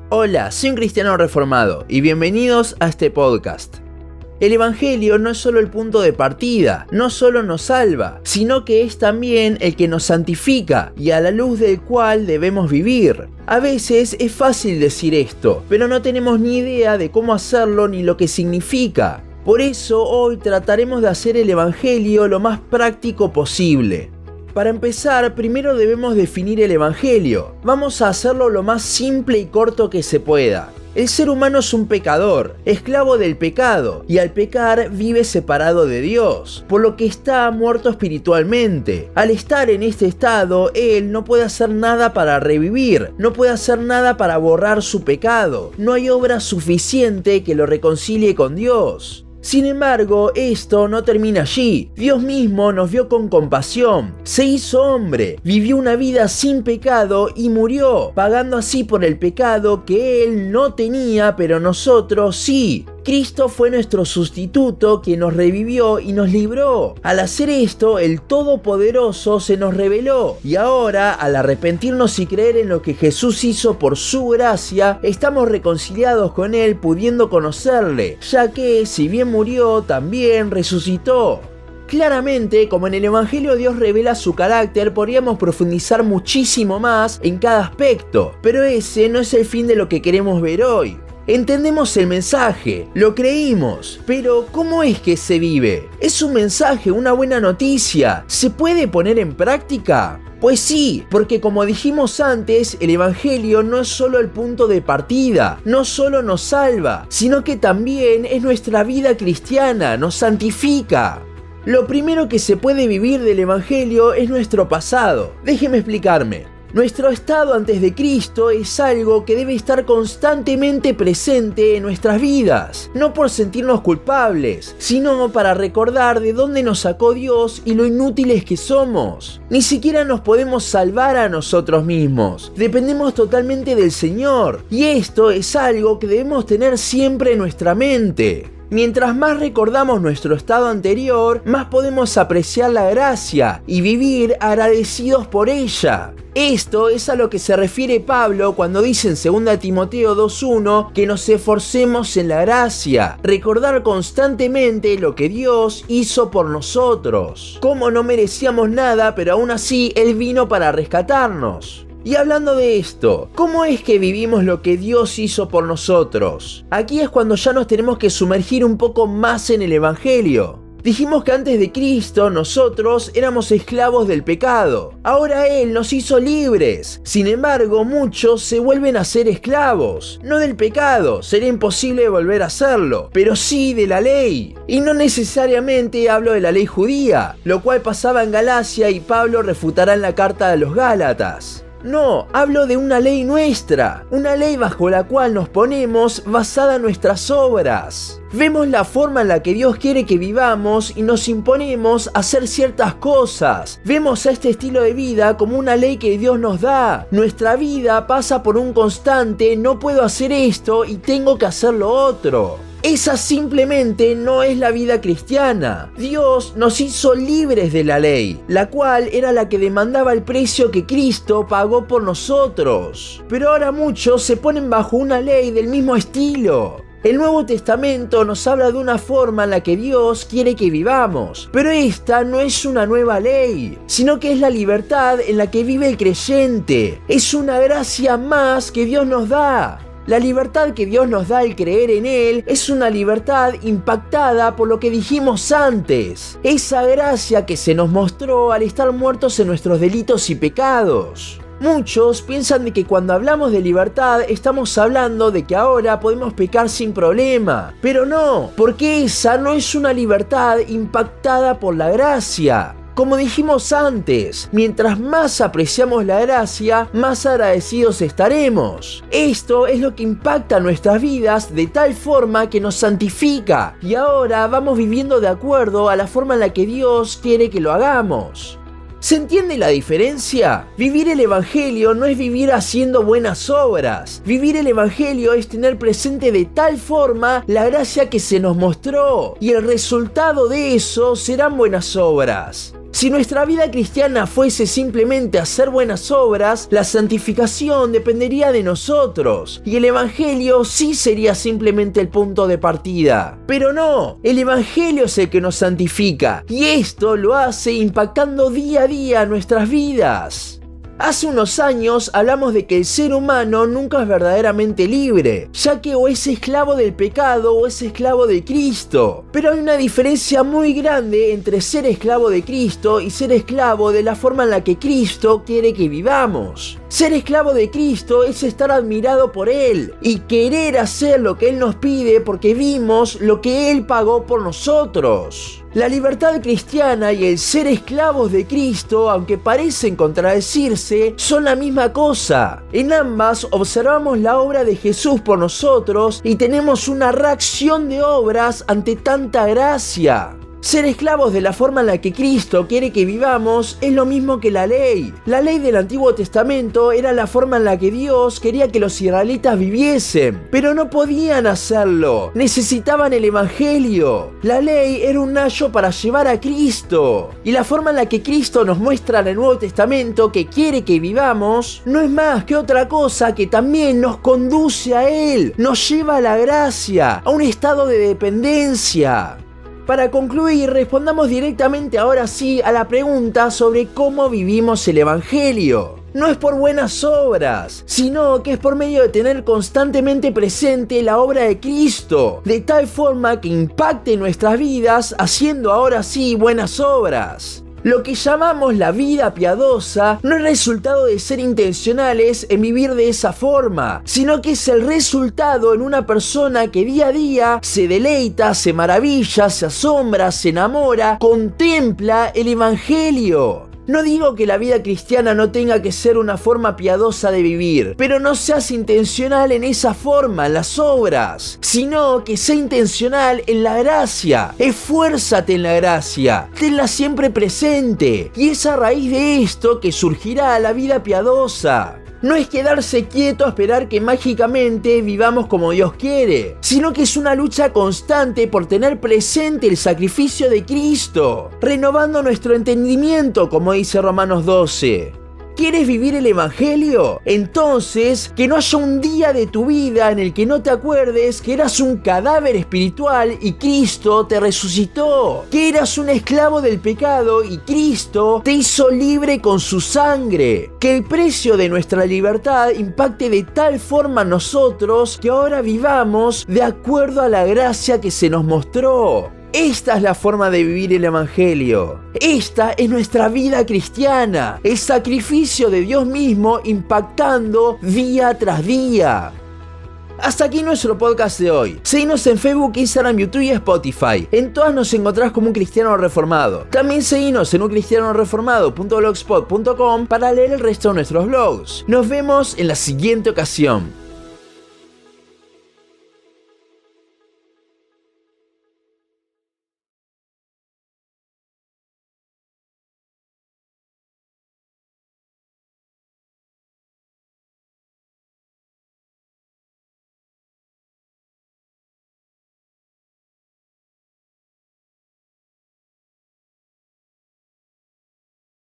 Hola, soy un cristiano reformado y bienvenidos a este podcast. El Evangelio no es solo el punto de partida, no solo nos salva, sino que es también el que nos santifica y a la luz del cual debemos vivir. A veces es fácil decir esto, pero no tenemos ni idea de cómo hacerlo ni lo que significa. Por eso hoy trataremos de hacer el Evangelio lo más práctico posible. Para empezar, primero debemos definir el Evangelio. Vamos a hacerlo lo más simple y corto que se pueda. El ser humano es un pecador, esclavo del pecado, y al pecar vive separado de Dios, por lo que está muerto espiritualmente. Al estar en este estado, él no puede hacer nada para revivir, no puede hacer nada para borrar su pecado. No hay obra suficiente que lo reconcilie con Dios. Sin embargo, esto no termina allí. Dios mismo nos vio con compasión, se hizo hombre, vivió una vida sin pecado y murió, pagando así por el pecado que Él no tenía, pero nosotros sí. Cristo fue nuestro sustituto que nos revivió y nos libró. Al hacer esto, el Todopoderoso se nos reveló y ahora, al arrepentirnos y creer en lo que Jesús hizo por su gracia, estamos reconciliados con Él pudiendo conocerle, ya que si bien murió, también resucitó. Claramente, como en el Evangelio Dios revela su carácter, podríamos profundizar muchísimo más en cada aspecto, pero ese no es el fin de lo que queremos ver hoy. Entendemos el mensaje, lo creímos, pero ¿cómo es que se vive? ¿Es un mensaje, una buena noticia? ¿Se puede poner en práctica? Pues sí, porque como dijimos antes, el Evangelio no es solo el punto de partida, no solo nos salva, sino que también es nuestra vida cristiana, nos santifica. Lo primero que se puede vivir del Evangelio es nuestro pasado. Déjeme explicarme. Nuestro estado antes de Cristo es algo que debe estar constantemente presente en nuestras vidas, no por sentirnos culpables, sino para recordar de dónde nos sacó Dios y lo inútiles que somos. Ni siquiera nos podemos salvar a nosotros mismos, dependemos totalmente del Señor, y esto es algo que debemos tener siempre en nuestra mente. Mientras más recordamos nuestro estado anterior, más podemos apreciar la gracia y vivir agradecidos por ella. Esto es a lo que se refiere Pablo cuando dice en 2 Timoteo 2:1 que nos esforcemos en la gracia, recordar constantemente lo que Dios hizo por nosotros. Cómo no merecíamos nada, pero aún así Él vino para rescatarnos. Y hablando de esto, ¿cómo es que vivimos lo que Dios hizo por nosotros? Aquí es cuando ya nos tenemos que sumergir un poco más en el Evangelio. Dijimos que antes de Cristo nosotros éramos esclavos del pecado. Ahora Él nos hizo libres. Sin embargo, muchos se vuelven a ser esclavos. No del pecado, sería imposible volver a hacerlo, pero sí de la ley. Y no necesariamente hablo de la ley judía, lo cual pasaba en Galacia y Pablo refutará en la carta de los Gálatas. No, hablo de una ley nuestra, una ley bajo la cual nos ponemos basada en nuestras obras. Vemos la forma en la que Dios quiere que vivamos y nos imponemos a hacer ciertas cosas. Vemos a este estilo de vida como una ley que Dios nos da. Nuestra vida pasa por un constante, no puedo hacer esto y tengo que hacer lo otro. Esa simplemente no es la vida cristiana. Dios nos hizo libres de la ley, la cual era la que demandaba el precio que Cristo pagó por nosotros. Pero ahora muchos se ponen bajo una ley del mismo estilo. El Nuevo Testamento nos habla de una forma en la que Dios quiere que vivamos, pero esta no es una nueva ley, sino que es la libertad en la que vive el creyente. Es una gracia más que Dios nos da. La libertad que Dios nos da al creer en Él es una libertad impactada por lo que dijimos antes, esa gracia que se nos mostró al estar muertos en nuestros delitos y pecados. Muchos piensan de que cuando hablamos de libertad estamos hablando de que ahora podemos pecar sin problema, pero no, porque esa no es una libertad impactada por la gracia. Como dijimos antes, mientras más apreciamos la gracia, más agradecidos estaremos. Esto es lo que impacta nuestras vidas de tal forma que nos santifica y ahora vamos viviendo de acuerdo a la forma en la que Dios quiere que lo hagamos. ¿Se entiende la diferencia? Vivir el Evangelio no es vivir haciendo buenas obras. Vivir el Evangelio es tener presente de tal forma la gracia que se nos mostró y el resultado de eso serán buenas obras. Si nuestra vida cristiana fuese simplemente hacer buenas obras, la santificación dependería de nosotros, y el Evangelio sí sería simplemente el punto de partida. Pero no, el Evangelio es el que nos santifica, y esto lo hace impactando día a día nuestras vidas. Hace unos años hablamos de que el ser humano nunca es verdaderamente libre, ya que o es esclavo del pecado o es esclavo de Cristo. Pero hay una diferencia muy grande entre ser esclavo de Cristo y ser esclavo de la forma en la que Cristo quiere que vivamos. Ser esclavo de Cristo es estar admirado por Él y querer hacer lo que Él nos pide porque vimos lo que Él pagó por nosotros. La libertad cristiana y el ser esclavos de Cristo, aunque parecen contradecirse, son la misma cosa. En ambas observamos la obra de Jesús por nosotros y tenemos una reacción de obras ante tanta gracia. Ser esclavos de la forma en la que Cristo quiere que vivamos es lo mismo que la ley. La ley del Antiguo Testamento era la forma en la que Dios quería que los israelitas viviesen, pero no podían hacerlo. Necesitaban el Evangelio. La ley era un ayo para llevar a Cristo. Y la forma en la que Cristo nos muestra en el Nuevo Testamento que quiere que vivamos no es más que otra cosa que también nos conduce a Él, nos lleva a la gracia, a un estado de dependencia. Para concluir, respondamos directamente ahora sí a la pregunta sobre cómo vivimos el Evangelio. No es por buenas obras, sino que es por medio de tener constantemente presente la obra de Cristo, de tal forma que impacte nuestras vidas haciendo ahora sí buenas obras. Lo que llamamos la vida piadosa no es resultado de ser intencionales en vivir de esa forma, sino que es el resultado en una persona que día a día se deleita, se maravilla, se asombra, se enamora, contempla el Evangelio. No digo que la vida cristiana no tenga que ser una forma piadosa de vivir, pero no seas intencional en esa forma, en las obras, sino que sea intencional en la gracia. Esfuérzate en la gracia, tenla siempre presente, y es a raíz de esto que surgirá la vida piadosa. No es quedarse quieto a esperar que mágicamente vivamos como Dios quiere, sino que es una lucha constante por tener presente el sacrificio de Cristo, renovando nuestro entendimiento, como dice Romanos 12. ¿Quieres vivir el Evangelio? Entonces, que no haya un día de tu vida en el que no te acuerdes que eras un cadáver espiritual y Cristo te resucitó. Que eras un esclavo del pecado y Cristo te hizo libre con su sangre. Que el precio de nuestra libertad impacte de tal forma a nosotros que ahora vivamos de acuerdo a la gracia que se nos mostró. Esta es la forma de vivir el Evangelio. Esta es nuestra vida cristiana, el sacrificio de Dios mismo impactando día tras día. Hasta aquí nuestro podcast de hoy. Seguinos en Facebook, Instagram, YouTube y Spotify. En todas nos encontrás como Un Cristiano Reformado. También seguinos en uncristianoreformado.blogspot.com para leer el resto de nuestros blogs. Nos vemos en la siguiente ocasión.